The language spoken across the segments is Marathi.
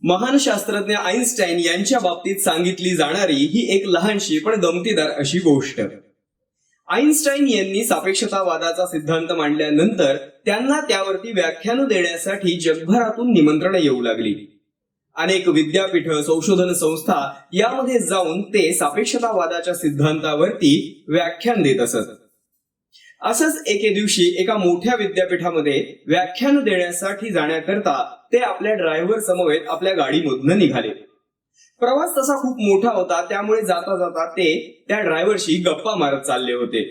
महान शास्त्रज्ञ आईन्स्टाईन यांच्या बाबतीत सांगितली जाणारी ही एक लहानशी पण गमतीदार अशी गोष्ट. आईन्स्टाईन यांनी सापेक्षतावादाचा सिद्धांत मांडल्यानंतर त्यांना त्यावरती व्याख्यान देण्यासाठी जगभरातून निमंत्रण येऊ लागली. अनेक विद्यापीठ, संशोधन संस्था यामध्ये जाऊन ते सापेक्षतावादाच्या सिद्धांतावरती व्याख्यान देत असत. असंच एके दिवशी एका मोठ्या विद्यापीठामध्ये व्याख्यान देण्यासाठी जाण्याकरता ते आपल्या ड्रायव्हर समवेत आपल्या गाडीमधून निघाले. प्रवास तसा खूप मोठा होता, त्यामुळे जाता जाता ते त्या ड्रायव्हरशी गप्पा मारत चालले होते.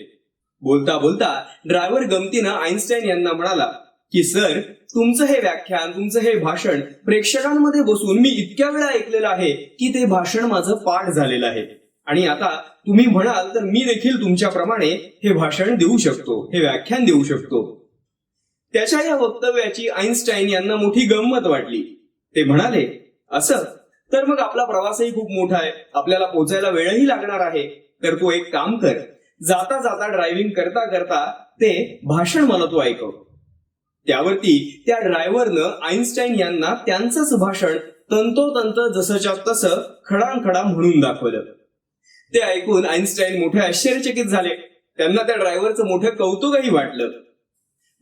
बोलता बोलता ड्रायव्हर गमतीनं आईन्स्टाईन यांना म्हणाला की सर, तुमचं हे व्याख्यान, तुमचं हे भाषण प्रेक्षकांमध्ये बसून मी इतक्या वेळा ऐकलेलं आहे की ते भाषण माझं पाठ झालेलं आहे आणि आता तुम्ही म्हणाल तर मी देखील तुमच्याप्रमाणे हे भाषण देऊ शकतो, हे व्याख्यान देऊ शकतो. त्याच्या या वक्तव्याची आईन्स्टाईन यांना मोठी गंमत वाटली. ते म्हणाले, असं तर मग आपला प्रवासही खूप मोठा आहे, आपल्याला पोचायला वेळही लागणार आहे, तर तू एक काम कर, जाता जाता ड्रायव्हिंग करता करता ते भाषण मला तू ऐकव. त्यावरती त्या ड्रायव्हरनं आईन्स्टाईन यांना त्यांचंच भाषण तंतोतंत जसंच्या तसं खडांखडा म्हणून दाखवलं. ते ऐकून आईन्स्टाईन मोठे आश्चर्यचकित झाले. त्यांना त्या ड्रायव्हरचं मोठं कौतुकही वाटलं.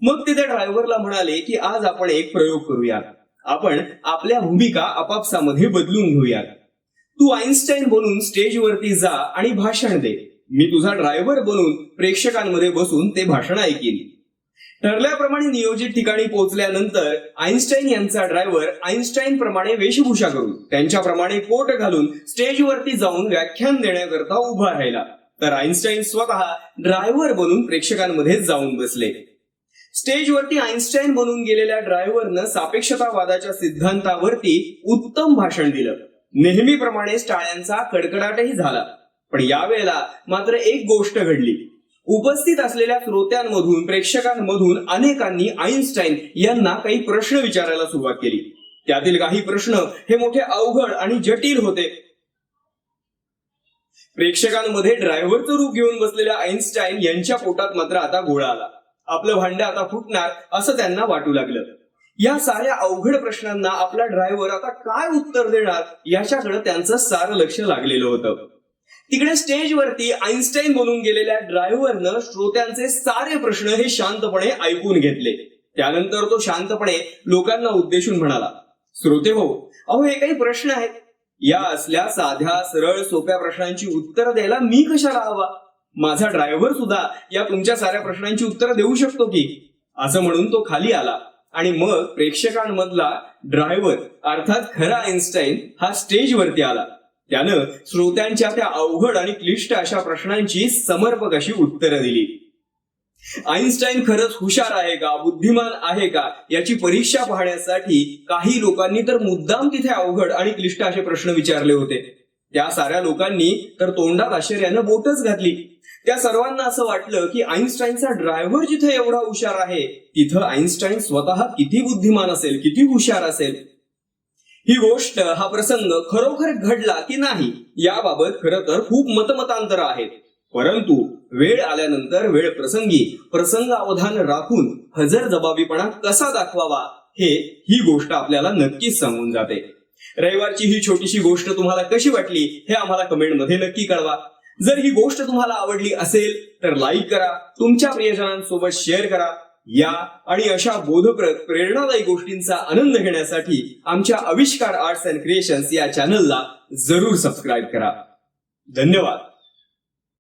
मग ते त्या ड्रायव्हरला म्हणाले की आज आपण एक प्रयोग करूया, आपण आपल्या भूमिका आपापसामध्ये बदलून घेऊयात. तू आईन्स्टाईन बनून स्टेजवरती जा आणि भाषण दे, मी तुझा ड्रायव्हर बनून प्रेक्षकांमध्ये बसून ते भाषण ऐकीन. ठरल्याप्रमाणे नियोजित ठिकाणी पोहोचल्यानंतर आईन्स्टाईन यांचा ड्रायव्हर आईन्स्टाईन प्रमाणे वेशभूषा करून, त्यांच्याप्रमाणे कोट घालून स्टेजवरती जाऊन व्याख्यान देण्याकरता उभा राहिला. तर आईन्स्टाईन स्वतः ड्रायव्हर बनून प्रेक्षकांमध्ये जाऊन बसले. स्टेजवरती आईन्स्टाईन बनून गेलेल्या ड्रायव्हरनं सापेक्षतावादाच्या सिद्धांतावरती उत्तम भाषण दिलं. नेहमीप्रमाणे टाळ्यांचा कडकडाटही झाला. पण यावेळेला मात्र एक गोष्ट घडली. उपस्थित असलेल्या श्रोत्यांमधून, प्रेक्षकांमधून अनेकांनी आईन्स्टाईन यांना काही प्रश्न विचारायला सुरुवात केली. त्यातील काही प्रश्न हे मोठे अवघड आणि जटिल होते. प्रेक्षकांमध्ये ड्रायव्हरचं रूप घेऊन बसलेल्या आईन्स्टाईन यांच्या पोटात मात्र आता गोळा आला. आपलं भांडं आता फुटणार असं त्यांना वाटू लागलं. या साऱ्या अवघड प्रश्नांना आपला ड्रायव्हर आता काय उत्तर देणार याच्याकडे त्यांचं सारं लक्ष लागलेलं होतं. तिकडे स्टेजवरती आईन्स्टाईन बनून गेलेल्या ड्रायव्हरनं श्रोत्यांचे सारे प्रश्न हे शांतपणे ऐकून घेतले. त्यानंतर तो शांतपणे लोकांना उद्देशून म्हणाला, श्रोते हो, अहो हे काही प्रश्न आहेत. या असल्या साध्या सरळ सोप्या प्रश्नांची उत्तर द्यायला मी कशाला हवा? माझा ड्रायव्हर सुद्धा या तुमच्या साऱ्या प्रश्नांची उत्तर देऊ शकतो की. असं म्हणून तो खाली आला आणि मग प्रेक्षकांमधला ड्रायव्हर अर्थात खरा आईन्स्टाईन हा स्टेजवरती आला. त्यानं श्रोत्यांच्या त्या अवघड आणि क्लिष्ट अशा प्रश्नांची समर्पक अशी उत्तरं दिली. आईन्स्टाईन खरंच हुशार आहे का, बुद्धिमान आहे का याची परीक्षा पाहण्यासाठी काही लोकांनी तर मुद्दाम तिथे अवघड आणि क्लिष्ट असे प्रश्न विचारले होते. त्या साऱ्या लोकांनी तर तोंडात आश्चर्यानं बोटच घातली. त्या सर्वांना असं वाटलं की आईन्स्टाईनचा ड्रायव्हर जिथे एवढा हुशार आहे, तिथं आईन्स्टाईन स्वतः किती बुद्धिमान असेल, किती हुशार असेल. ही गोष्ट, हा प्रसंग खरोखर घडला की नाही याबाबत खरं तर खूप मतमतांतर आहेत. परंतु वेळ आल्यानंतर वेळ प्रसंगी प्रसंगावधान राखून हजरजबाबीपणा कसा दाखवावा ही गोष्ट आपल्याला नक्कीच सांगून जाते. रविवारची ही छोटीशी गोष्ट तुम्हाला कशी वाटली हे आम्हाला कमेंटमध्ये नक्की कळवा. जर ही गोष्ट तुम्हाला आवडली असेल तर लाईक करा, तुमच्या प्रियजनांसोबत शेअर करा. या आणि अशा बोधप्रद, प्रेरणादायी गोष्टींचा आनंद घेण्यासाठी आमच्या आविष्कार आर्ट्स अँड क्रिएशन्स या चॅनलला जरूर सबस्क्राईब करा. धन्यवाद.